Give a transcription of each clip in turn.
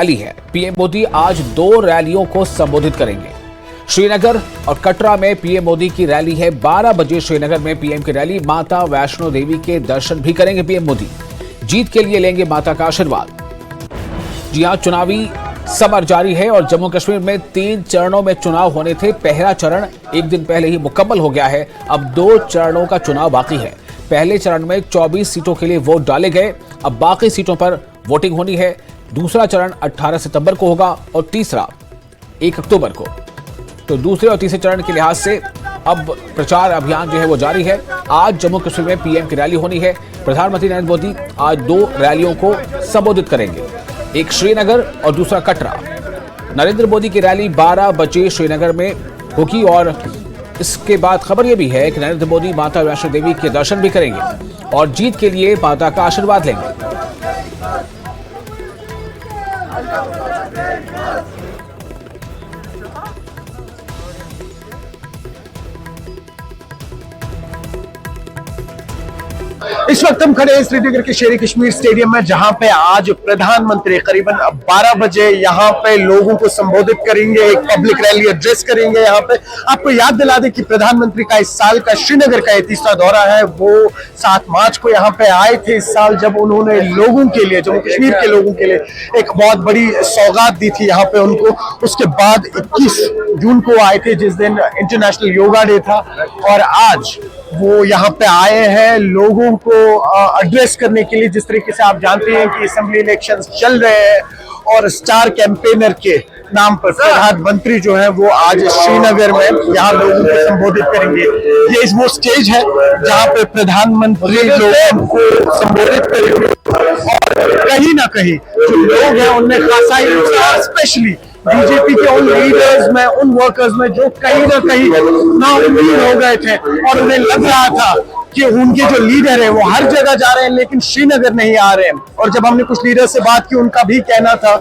Rally है। PM Modi आज 2 रैलियों को संबोधित करेंगे। श्रीनगर और कटरा में पीएम मोदी की रैली है। 12 बजे श्रीनगर में पीएम की रैली। माता वैष्णो देवी के दर्शन भी करेंगे पीएम मोदी। जीत के लिए लेंगे माता का आशीर्वाद। जी हां, चुनावी समर जारी है और जम्मू कश्मीर में 3 चरणों में चुनाव होने थे। पहला चरण एक दिन पहले ही मुकम्मल हो गया है। अब 2 चरणों का चुनाव बाकी है। पहले चरण में 24 सीटों के लिए वोट डाले गए। अब बाकी सीटों पर वोटिंग होनी है। दूसरा चरण 18 सितंबर को होगा और तीसरा 1 अक्टूबर को। तो दूसरे और तीसरे चरण के लिहाज से अब प्रचार अभियान जो है वो जारी है। आज जम्मू कश्मीर में पीएम की रैली होनी है। प्रधानमंत्री नरेंद्र मोदी आज 2 रैलियों को संबोधित करेंगे, एक श्रीनगर और दूसरा कटरा। नरेंद्र मोदी की रैली 12 बजे श्रीनगर में होगी और इसके बाद खबर यह भी है कि नरेंद्र मोदी माता वैष्णो देवी के दर्शन भी करेंगे और जीत के लिए माता का आशीर्वाद लेंगे। इस वक्त हम खड़े हैं श्रीनगर के शेर कश्मीर स्टेडियम में, जहां पे आज प्रधानमंत्री करीबन 12 बजे यहां पे लोगों को संबोधित करेंगे, एक पब्लिक रैली एड्रेस करेंगे। यहां पे आपको याद दिला दें कि प्रधानमंत्री का इस साल का श्रीनगर का 33वां दौरा है। वो 7 मार्च को यहां पे आए थे इस साल, जब उन्होंने लोगों के लिए, जम्मू कश्मीर के लोगों के लिए एक बहुत बड़ी सौगात दी थी यहाँ पे उनको। उसके बाद 21 जून को आए थे, जिस दिन इंटरनेशनल योगा डे था, और आज वो यहाँ पे आए हैं लोगों को एड्रेस करने के लिए। जिस तरीके से आप जानते हैं कि असेंबली इलेक्शंस चल रहे हैं और स्टार कैंपेनर के नाम पर प्रधानमंत्री जो है वो आज श्रीनगर में यहाँ लोगों को संबोधित करेंगे। ये वो स्टेज है जहाँ पे प्रधानमंत्री लोगों को संबोधित करेंगे और कहीं ना कहीं जो लोग हैं उनमें खासा स्पेशली बीजेपी के उन लीडर्स में, उन वर्कर्स में जो कहीं ना कहीं नाउम्मीद हो गए थे और उन्हें लग रहा था कि उनके जो लीडर है वो हर जगह जा रहे हैं लेकिन श्रीनगर नहीं आ रहे हैं। और जब हमने कुछ लीडर से बात की, उनका भी कहना था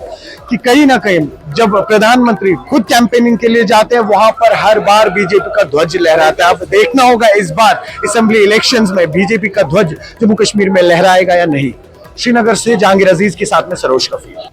कि कहीं ना कहीं जब प्रधानमंत्री खुद कैंपेनिंग के लिए जाते हैं वहां पर हर बार बीजेपी का ध्वज लहराता है। अब देखना होगा इस बार असेंबली इलेक्शंस में बीजेपी का ध्वज जम्मू कश्मीर में लहराएगा या नहीं। श्रीनगर से जहांगीर अजीज के साथ में सरोज कफीर।